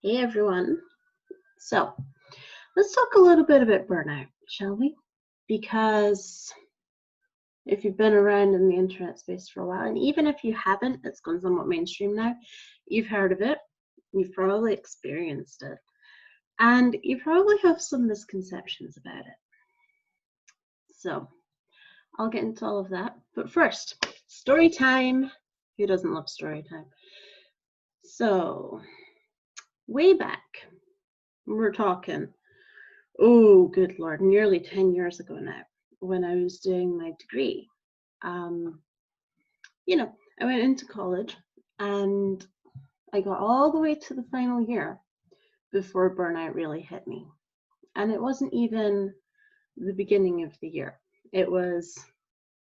Hey everyone. So let's talk a little bit about burnout, shall we? Because if you've been around in the internet space for a while, and even if you haven't, it's gone somewhat mainstream now, you've heard of it, you've probably experienced it, and you probably have some misconceptions about it. So I'll get into all of that. But first, story time. Who doesn't love story time? So, way back, we're talking, oh, good Lord, nearly 10 years ago now, when I was doing my degree. Um, I went into college and I got all the way to the final year before burnout really hit me. And it wasn't even the beginning of the year, it was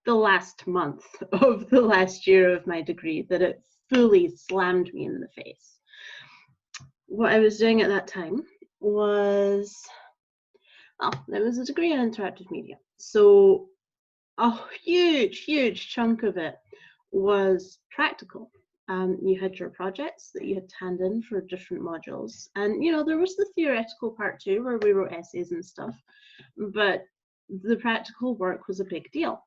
the last month of the last year of my degree that it fully slammed me in the face. What I was doing at that time was, it was a degree in interactive media. So a huge chunk of it was practical. You had your projects that you had to hand in for different modules. And, there was the theoretical part too, where we wrote essays and stuff. But the practical work was a big deal.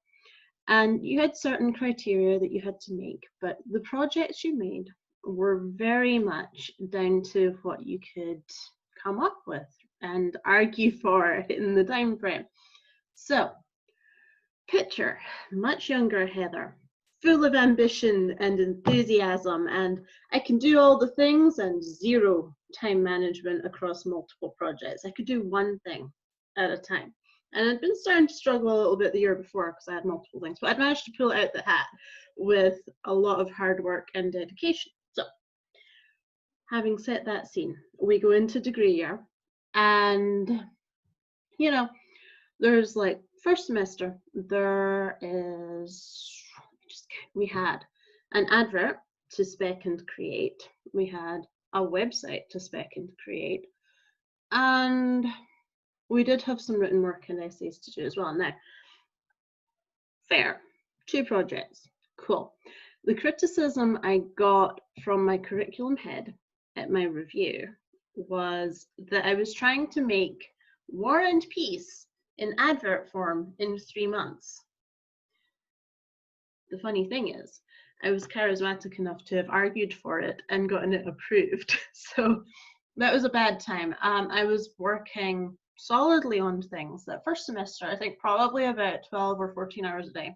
And you had certain criteria that you had to make. But the projects you made were very much down to what you could come up with and argue for in the time frame. So, picture much younger Heather, full of ambition and enthusiasm, and I can do all the things and zero time management across multiple projects. I could do one thing at a time. And I'd been starting to struggle a little bit the year before because I had multiple things, but I'd managed to pull out the hat with a lot of hard work and dedication. So, having set that scene, we go into degree year, and there's like first semester, we had an advert to spec and create, we had a website to spec and create, and we did have some written work and essays to do as well. Now, fair, 2 projects, cool. The criticism I got from my curriculum head at my review was that I was trying to make War and Peace in advert form in 3 months. The funny thing is, I was charismatic enough to have argued for it and gotten it approved. So that was a bad time. I was working solidly on things that first semester, I think probably about 12 or 14 hours a day,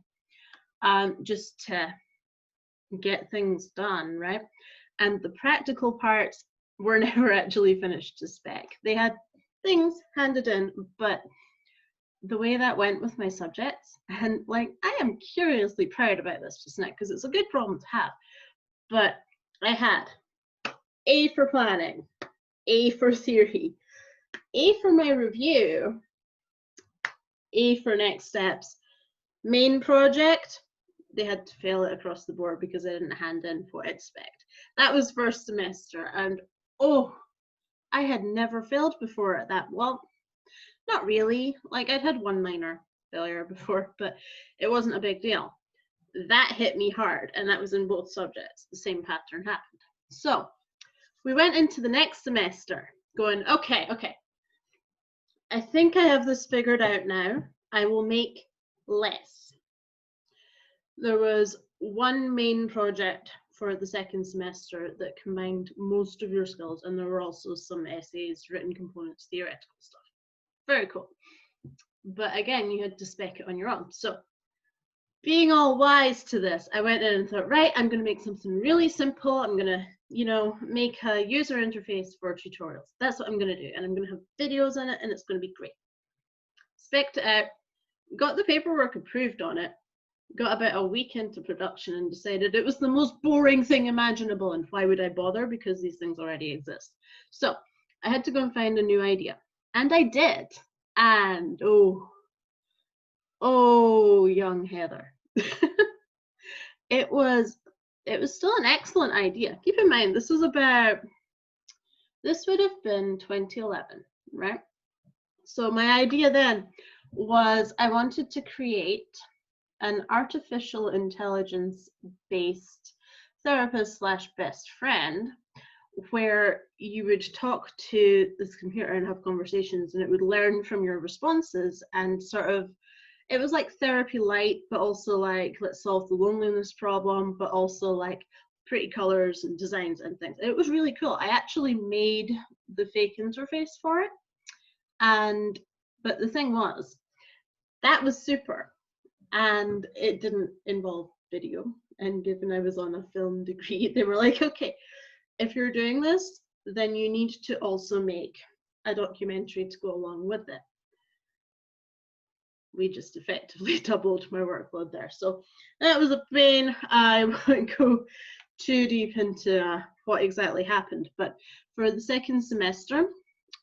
just to get things done, right? And the practical parts were never actually finished to spec. They had things handed in, but the way that went with my subjects, and I am curiously proud about this just now because it's a good problem to have, but I had A for planning, A for theory, A for my review, A for next steps. Main project, they had to fail it across the board because I didn't hand in what I'd spec'd. That was first semester, and I had never failed before at that. Well, not really. I'd had one minor failure before, but it wasn't a big deal. That hit me hard, and that was in both subjects. The same pattern happened. So we went into the next semester going, okay, I think I have this figured out now. I will make less. There was one main project for the second semester that combined most of your skills, and there were also some essays, written components, theoretical stuff. Very cool. But again, you had to spec it on your own. So being all wise to this, I went in and thought, right, I'm going to make something really simple. I'm going to, make a user interface for tutorials. That's what I'm going to do. And I'm going to have videos in it, and it's going to be great. Spec'd it out, got the paperwork approved on it, got about a week into production and decided it was the most boring thing imaginable, and why would I bother, because these things already exist. So I had to go and find a new idea, and I did. And young Heather. It was still an excellent idea. Keep in mind, this would have been 2011, right? So my idea then was I wanted to create an artificial intelligence based therapist / best friend where you would talk to this computer and have conversations, and it would learn from your responses and sort of, it was like therapy light, but also like, let's solve the loneliness problem, but also like pretty colors and designs and things. It was really cool. I actually made the fake interface for it. But the thing was, that was super. And it didn't involve video. And given I was on a film degree, they were like, okay, if you're doing this, then you need to also make a documentary to go along with it. We just effectively doubled my workload there. So that was a pain. I won't go too deep into what exactly happened, but for the second semester,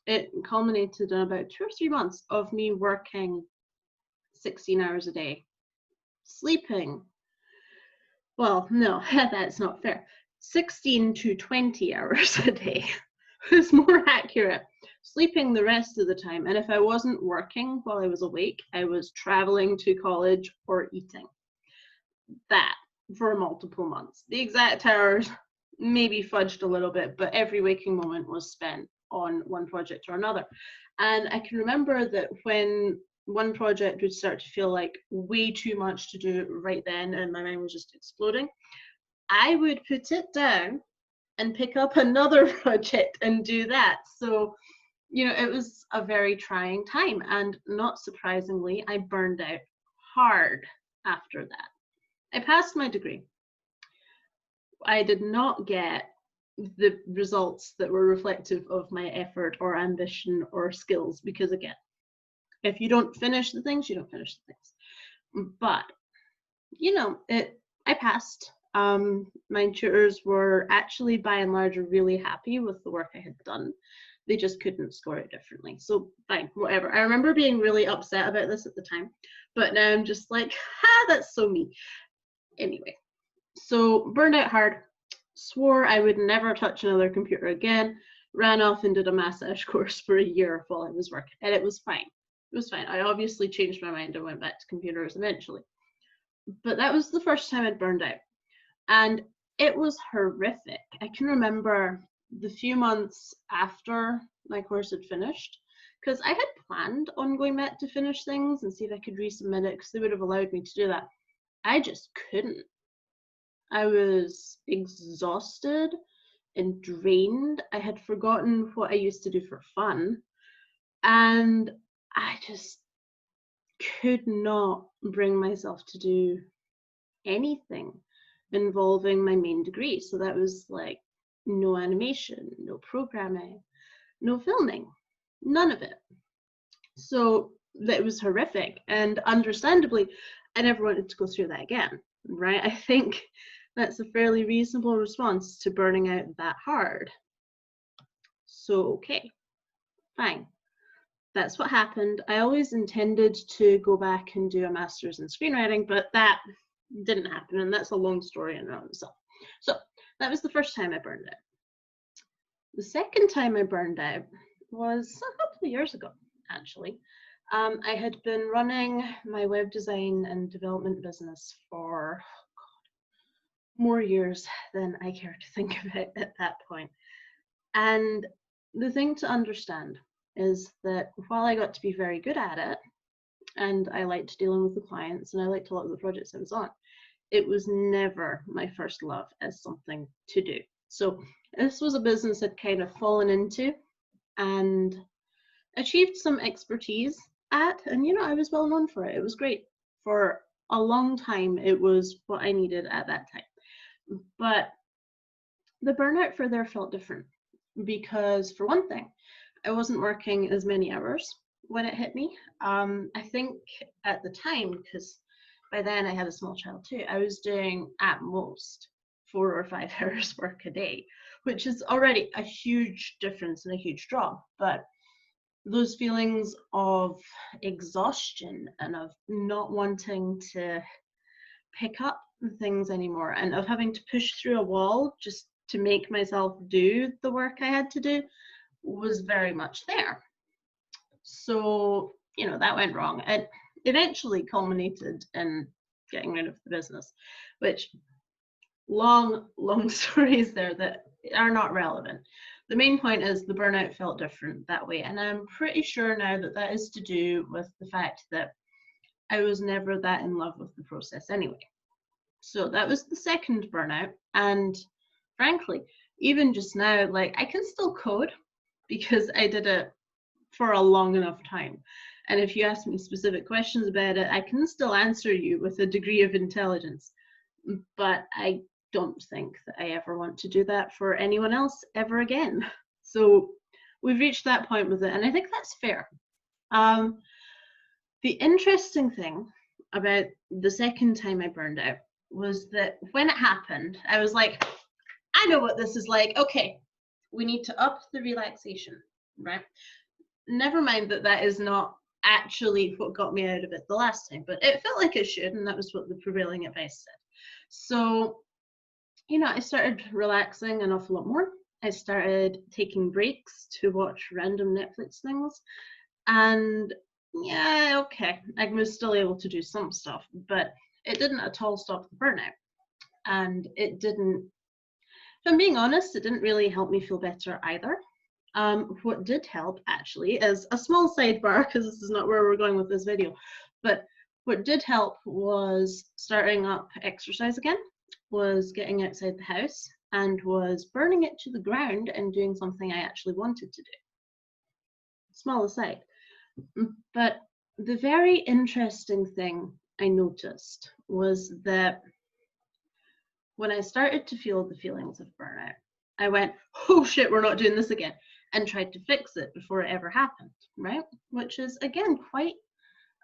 it culminated in about 2 or 3 months of me working 16 hours a day, sleeping. Well, no, that's not fair. 16 to 20 hours a day is more accurate. Sleeping the rest of the time, and if I wasn't working while I was awake, I was traveling to college or eating. That for multiple months. The exact hours maybe fudged a little bit, but every waking moment was spent on one project or another. And I can remember that when one project would start to feel like way too much to do right then, and my mind was just exploding, I would put it down and pick up another project and do that. So, you know, it was a very trying time, and not surprisingly, I burned out hard after that. I passed my degree. I did not get the results that were reflective of my effort or ambition or skills, because again, if you don't finish the things, you don't finish the things. But, you know, I passed. My tutors were actually by and large really happy with the work I had done. They just couldn't score it differently. So fine, whatever. I remember being really upset about this at the time, but now I'm just like, ha, that's so me. Anyway, so burned out hard, swore I would never touch another computer again, ran off and did a massage course for a year while I was working, and it was fine. It was fine. I obviously changed my mind and went back to computers eventually. But that was the first time I'd burned out. And it was horrific. I can remember the few months after my course had finished, because I had planned on going back to finish things and see if I could resubmit it, because they would have allowed me to do that. I just couldn't. I was exhausted and drained. I had forgotten what I used to do for fun. And I just could not bring myself to do anything involving my main degree. So that was like no animation, no programming, no filming, none of it. So that was horrific. And understandably, I never wanted to go through that again, right? I think that's a fairly reasonable response to burning out that hard. So, okay, fine. That's what happened. I always intended to go back and do a master's in screenwriting, but that didn't happen, and that's a long story in and of itself. So that was the first time I burned out. The second time I burned out was a couple of years ago, actually. I had been running my web design and development business for more years than I care to think about at that point. And the thing to understand is that while I got to be very good at it, and I liked dealing with the clients, and I liked a lot of the projects I was on, it was never my first love as something to do. So this was a business I'd kind of fallen into and achieved some expertise at, and you know, I was well known for it. It was great. For a long time, it was what I needed at that time. But the burnout for there felt different, because for one thing, I wasn't working as many hours when it hit me. I think at the time, because by then I had a small child too, I was doing at most 4 or 5 hours work a day, which is already a huge difference and a huge drop. But those feelings of exhaustion and of not wanting to pick up things anymore, and of having to push through a wall just to make myself do the work I had to do, was very much there. So, you know, that went wrong. It eventually culminated in getting rid of the business, which long stories there that are not relevant. The main point is the burnout felt different that way, and I'm pretty sure now that that is to do with the fact that I was never that in love with the process anyway. So that was the second burnout, and frankly, even just now, like, I can still code because I did it for a long enough time. And if you ask me specific questions about it, I can still answer you with a degree of intelligence. But I don't think that I ever want to do that for anyone else ever again. So we've reached that point with it, and I think that's fair. The interesting thing about the second time I burned out was that when it happened, I was like, I know what this is like. Okay, we need to up the relaxation, right? Never mind that that is not actually what got me out of it the last time, but it felt like it should, and that was what the prevailing advice said. So, you know, I started relaxing an awful lot more. I started taking breaks to watch random Netflix things, and yeah, okay, I was still able to do some stuff, but it didn't at all stop the burnout. And it didn't, if I'm being honest, it didn't really help me feel better either. What did help actually is a small sidebar, because this is not where we're going with this video, but what did help was starting up exercise again, was getting outside the house, and was burning it to the ground and doing something I actually wanted to do. Small aside. But the very interesting thing I noticed was that when I started to feel the feelings of burnout, I went, oh shit, we're not doing this again, and tried to fix it before it ever happened, right? Which is, again, quite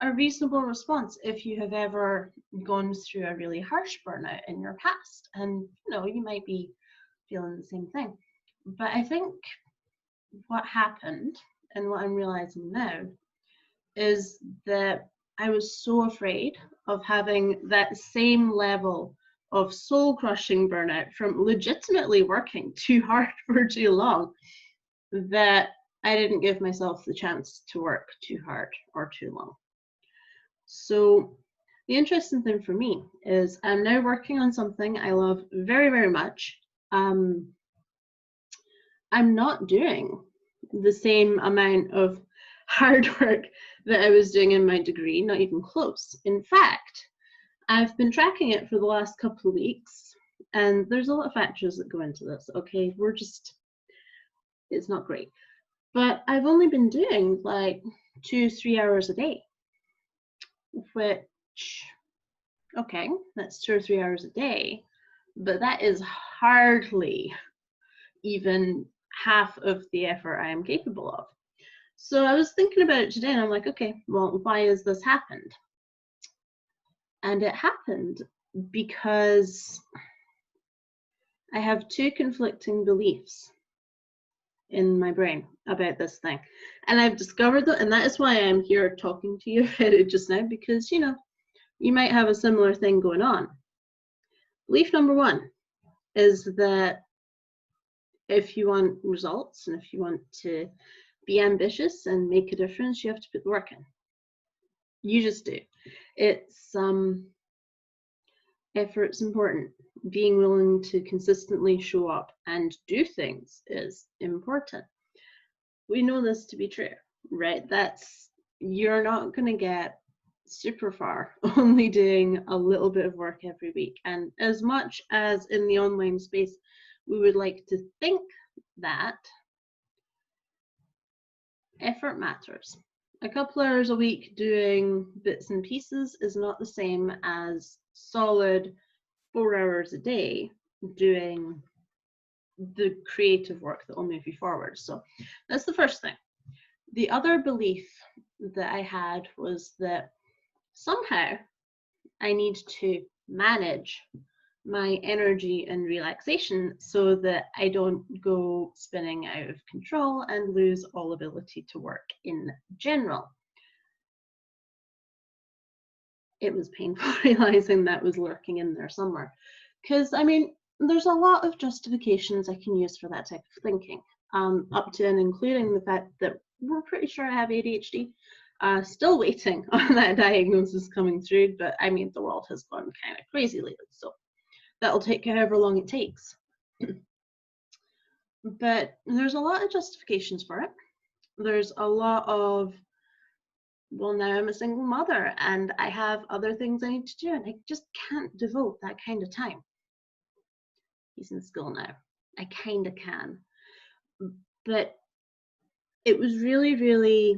a reasonable response if you have ever gone through a really harsh burnout in your past. And, you know, you might be feeling the same thing. But I think what happened, and what I'm realizing now, is that I was so afraid of having that same level of soul-crushing burnout from legitimately working too hard for too long that I didn't give myself the chance to work too hard or too long. So the interesting thing for me is I'm now working on something I love very, very much. I'm not doing the same amount of hard work that I was doing in my degree, not even close. In fact, I've been tracking it for the last couple of weeks, and there's a lot of factors that go into this, okay? It's not great. But I've only been doing like 2-3 hours a day, which, okay, that's 2 or 3 hours a day, but that is hardly even half of the effort I am capable of. So I was thinking about it today, and I'm like, okay, well, why has this happened? And it happened because I have two conflicting beliefs in my brain about this thing. And I've discovered that, and that is why I'm here talking to you about it just now, because, you know, you might have a similar thing going on. Belief number one is that if you want results and if you want to be ambitious and make a difference, you have to put the work in. You just do. It's effort's important. Being willing to consistently show up and do things is important. We know this to be true, right? You're not going to get super far only doing a little bit of work every week. And as much as in the online space we would like to think that, effort matters. A couple hours a week doing bits and pieces is not the same as solid 4 hours a day doing the creative work that will move you forward. So that's the first thing. The other belief that I had was that somehow I need to manage my energy and relaxation so that I don't go spinning out of control and lose all ability to work in general. It was painful realizing that was lurking in there somewhere. Because, I mean, there's a lot of justifications I can use for that type of thinking, up to and including the fact that we're pretty sure I have ADHD. Still waiting on that diagnosis coming through, but I mean, the world has gone kind of crazy lately, so that'll take however long it takes. But there's a lot of justifications for it. There's a lot of, well, now I'm a single mother and I have other things I need to do and I just can't devote that kind of time. He's in school now. I kind of can. But it was really, really,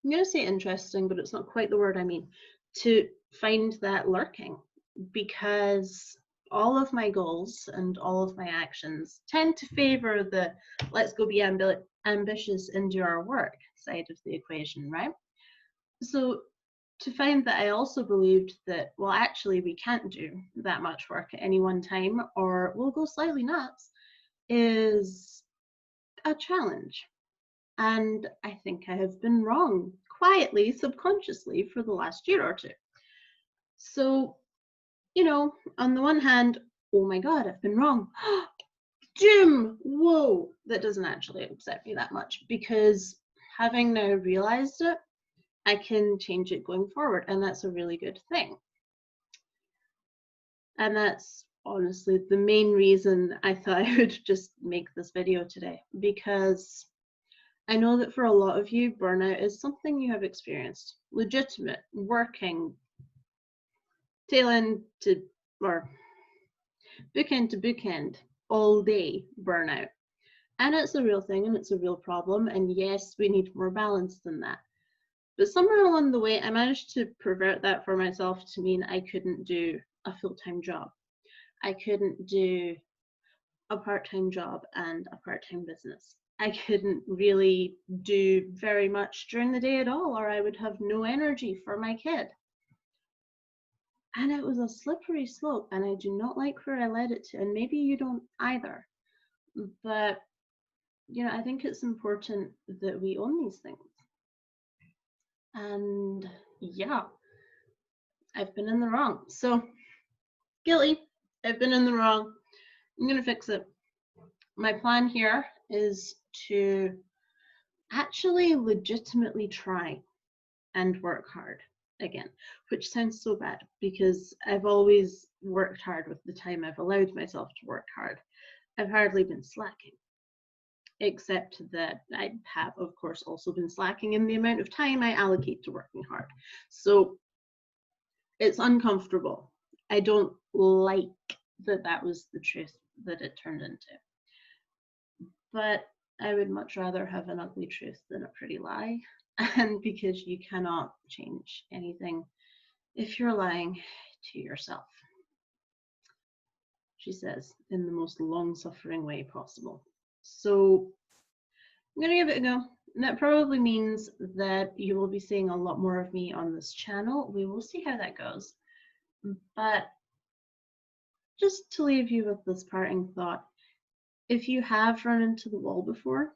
I'm going to say interesting, but it's not quite the word I mean, to find that lurking, because all of my goals and all of my actions tend to favor the let's go be ambitious and do our work side of the equation, right? So to find that I also believed that, well, actually, we can't do that much work at any one time or we'll go slightly nuts is a challenge. And I think I have been wrong quietly, subconsciously for the last year or two. So, you know, on the one hand, oh my God, I've been wrong. Jim, whoa, that doesn't actually upset me that much because having now realized it, I can change it going forward, and that's a really good thing. And that's honestly the main reason I thought I would just make this video today, because I know that for a lot of you, burnout is something you have experienced. Legitimate, working, tail end to, or bookend to bookend, all day burnout. And it's a real thing and it's a real problem. And yes, we need more balance than that. But somewhere along the way, I managed to pervert that for myself to mean I couldn't do a full-time job. I couldn't do a part-time job and a part-time business. I couldn't really do very much during the day at all, or I would have no energy for my kid. And it was a slippery slope, and I do not like where I led it to, and maybe you don't either. But, you know, I think it's important that we own these things. And yeah, I've been in the wrong. So, guilty, I've been in the wrong. I'm gonna fix it. My plan here is to actually legitimately try and work hard again, which sounds so bad because I've always worked hard with the time I've allowed myself to work hard. I've hardly been slacking, except that I have, of course, also been slacking in the amount of time I allocate to working hard. So it's uncomfortable. I don't like that that was the truth that it turned into. But I would much rather have an ugly truth than a pretty lie. And because you cannot change anything if you're lying to yourself, she says, in the most long-suffering way possible. So I'm going to give it a go. And that probably means that you will be seeing a lot more of me on this channel. We will see how that goes. But just to leave you with this parting thought, if you have run into the wall before,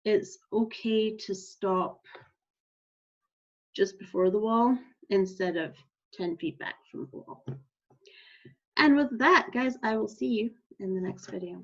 it's okay to stop just before the wall instead of 10 feet back from the wall. And with that, guys, I will see you in the next video.